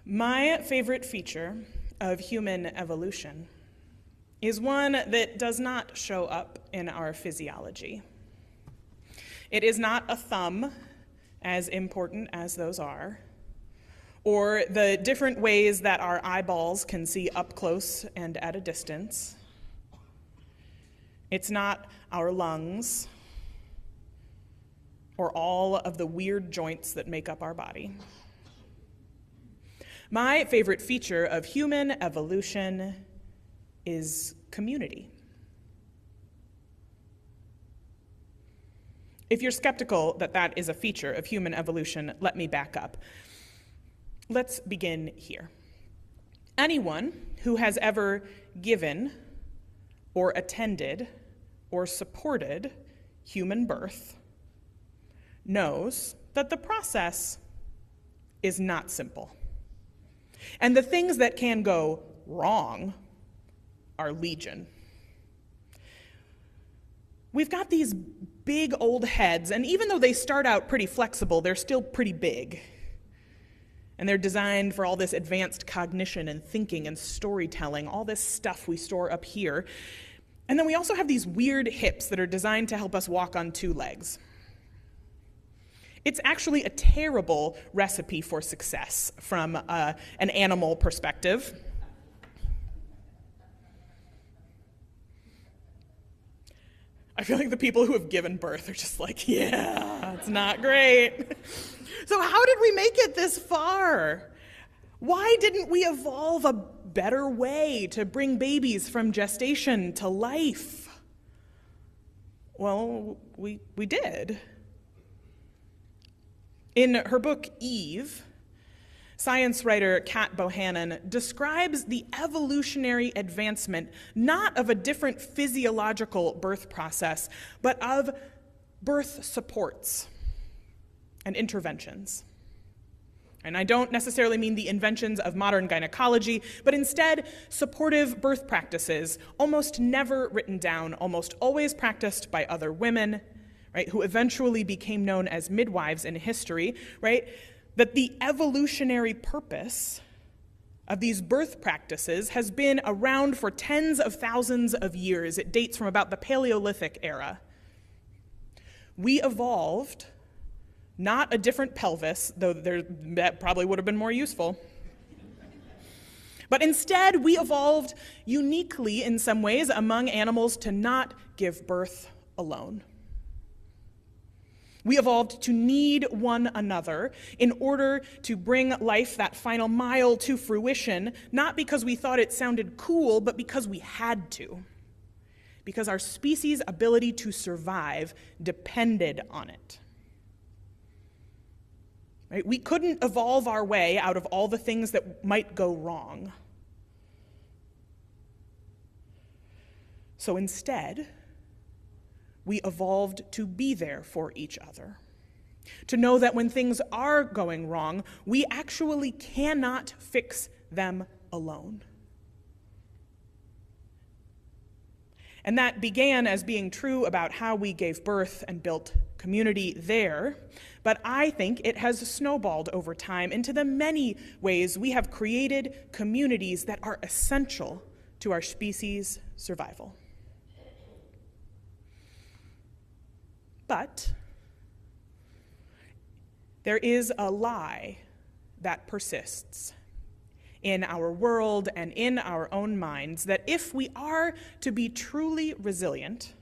My favorite feature of human evolution is one that does not show up in our physiology. It is not a thumb, as important as those are, or the different ways that our eyeballs can see up close and at a distance. It's not our lungs, or all of the weird joints that make up our body. My favorite feature of human evolution is community. If you're skeptical that that is a feature of human evolution, let me back up. Let's begin here. Anyone who has ever given or attended or supported human birth knows that the process is not simple. And the things that can go wrong are legion. We've got these big old heads, and even though they start out pretty flexible, they're still pretty big. And they're designed for all this advanced cognition and thinking and storytelling, all this stuff we store up here. And then we also have these weird hips that are designed to help us walk on two legs. It's actually a terrible recipe for success from an animal perspective. I feel like the people who have given birth are just like, yeah, it's not great. So how did we make it this far? Why didn't we evolve a better way to bring babies from gestation to life? Well, we did. In her book, Eve, science writer Kat Bohannon describes the evolutionary advancement not of a different physiological birth process, but of birth supports and interventions. And I don't necessarily mean the inventions of modern gynecology, but instead supportive birth practices, almost never written down, almost always practiced by other women, right, who eventually became known as midwives in history, right? That the evolutionary purpose of these birth practices has been around for tens of thousands of years. It dates from about the Paleolithic era. We evolved not a different pelvis, though that probably would have been more useful, but instead we evolved uniquely in some ways among animals to not give birth alone. We evolved to need one another in order to bring life that final mile to fruition, not because we thought it sounded cool, but because we had to. Because our species' ability to survive depended on it. Right? We couldn't evolve our way out of all the things that might go wrong. So instead, we evolved to be there for each other, to know that when things are going wrong, we actually cannot fix them alone. And that began as being true about how we gave birth and built community there, but I think it has snowballed over time into the many ways we have created communities that are essential to our species' survival. But there is a lie that persists in our world and in our own minds that if we are to be truly resilient,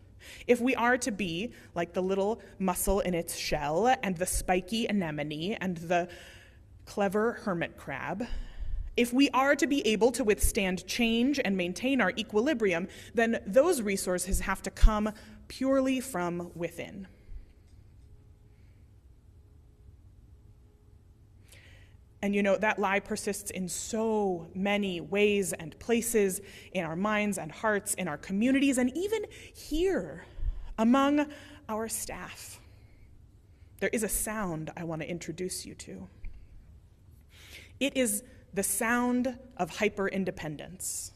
if we are to be like the little mussel in its shell and the spiky anemone and the clever hermit crab, if we are to be able to withstand change and maintain our equilibrium, then those resources have to come purely from within. And that lie persists in so many ways and places in our minds and hearts, in our communities, and even here among our staff. There is a sound I want to introduce you to. It is the sound of hyper-independence.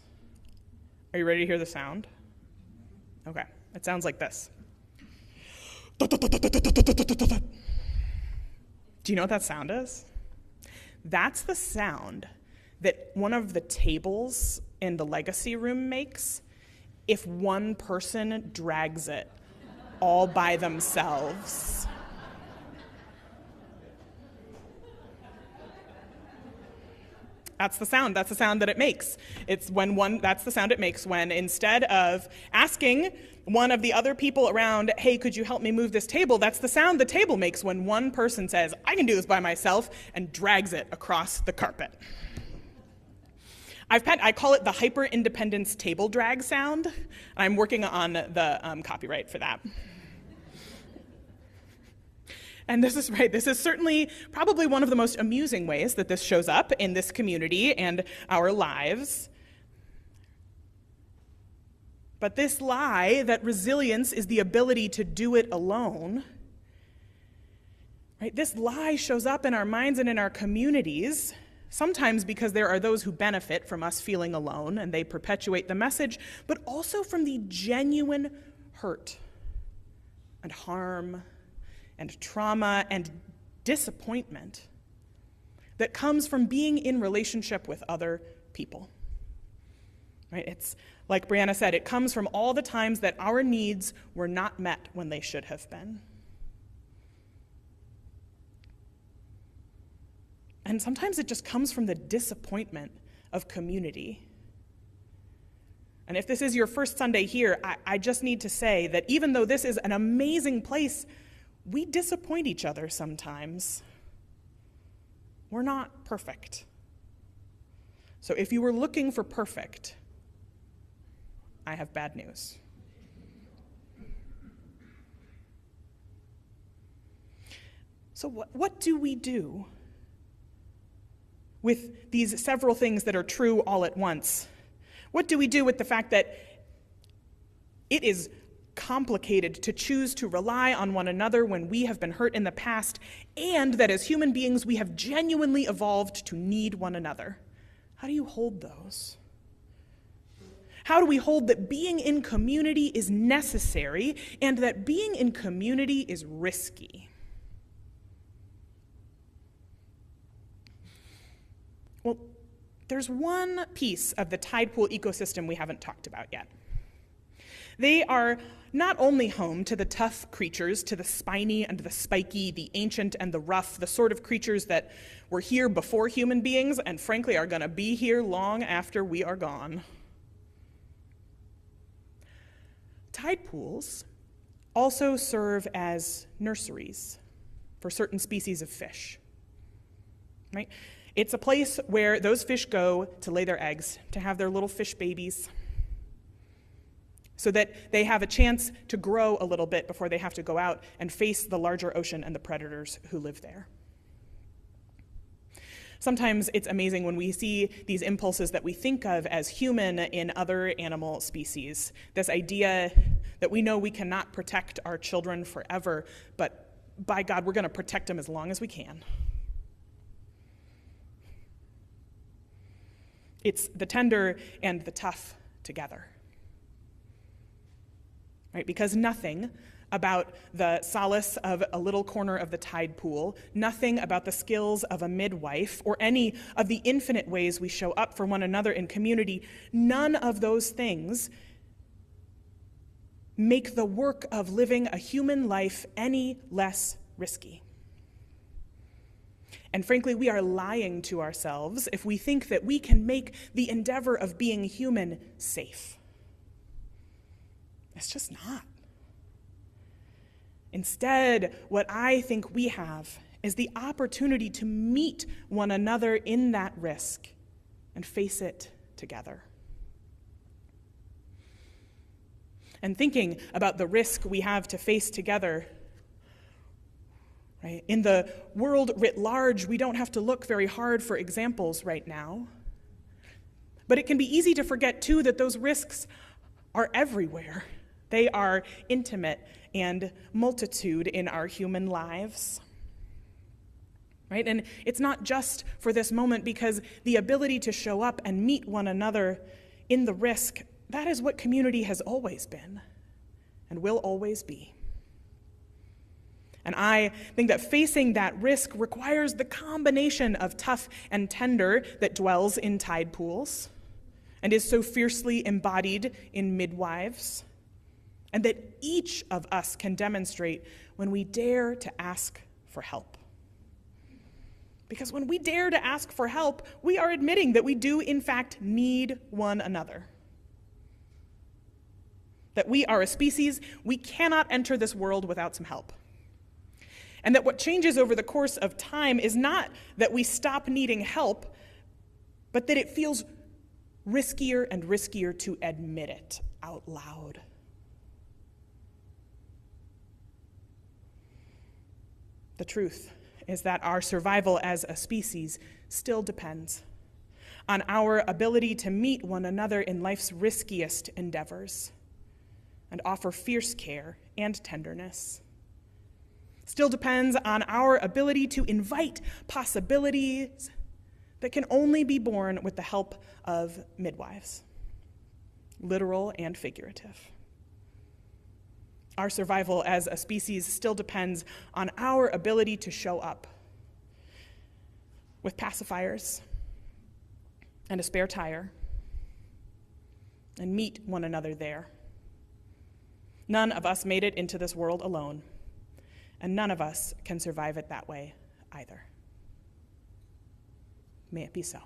Are you ready to hear the sound? Okay, it sounds like this. Do you know what that sound is? That's the sound that one of the tables in the legacy room makes if one person drags it all by themselves. That's the sound that it makes. That's the sound it makes when, instead of asking one of the other people around, hey, could you help me move this table? That's the sound the table makes when one person says, I can do this by myself, and drags it across the carpet. I call it the hyper-independence table drag sound. I'm working on the copyright for that. And this is certainly probably one of the most amusing ways that this shows up in this community and our lives. But this lie that resilience is the ability to do it alone, right? This lie shows up in our minds and in our communities, sometimes because there are those who benefit from us feeling alone and they perpetuate the message, but also from the genuine hurt and harm and trauma and disappointment that comes from being in relationship with other people. Right? It's like Brianna said, it comes from all the times that our needs were not met when they should have been. And sometimes it just comes from the disappointment of community. And if this is your first Sunday here, I just need to say that even though this is an amazing place, we disappoint each other sometimes. We're not perfect. So if you were looking for perfect, I have bad news. So what do we do with these several things that are true all at once? What do we do with the fact that it is complicated to choose to rely on one another when we have been hurt in the past, and that as human beings we have genuinely evolved to need one another? How do you hold those? How do we hold that being in community is necessary and that being in community is risky? Well, there's one piece of the tide pool ecosystem we haven't talked about yet. They are not only home to the tough creatures, to the spiny and the spiky, the ancient and the rough, the sort of creatures that were here before human beings and frankly are going to be here long after we are gone. Tide pools also serve as nurseries for certain species of fish, right? It's a place where those fish go to lay their eggs, to have their little fish babies, so that they have a chance to grow a little bit before they have to go out and face the larger ocean and the predators who live there. Sometimes it's amazing when we see these impulses that we think of as human in other animal species. This idea that we know we cannot protect our children forever, but by God, we're going to protect them as long as we can. It's the tender and the tough together. Right? Because nothing about the solace of a little corner of the tide pool, nothing about the skills of a midwife, or any of the infinite ways we show up for one another in community, none of those things make the work of living a human life any less risky. And frankly, we are lying to ourselves if we think that we can make the endeavor of being human safe. It's just not. Instead, what I think we have is the opportunity to meet one another in that risk and face it together. And thinking about the risk we have to face together, right? In the world writ large, we don't have to look very hard for examples right now. But it can be easy to forget, too, that those risks are everywhere. They are intimate and multitude in our human lives. Right? And it's not just for this moment, because the ability to show up and meet one another in the risk, that is what community has always been and will always be. And I think that facing that risk requires the combination of tough and tender that dwells in tide pools and is so fiercely embodied in midwives, and that each of us can demonstrate when we dare to ask for help. Because when we dare to ask for help, we are admitting that we do, in fact, need one another. That we are a species, we cannot enter this world without some help. And that what changes over the course of time is not that we stop needing help, but that it feels riskier and riskier to admit it out loud. The truth is that our survival as a species still depends on our ability to meet one another in life's riskiest endeavors and offer fierce care and tenderness. Still depends on our ability to invite possibilities that can only be born with the help of midwives, literal and figurative. Our survival as a species still depends on our ability to show up with pacifiers and a spare tire and meet one another there. None of us made it into this world alone, and none of us can survive it that way either. May it be so.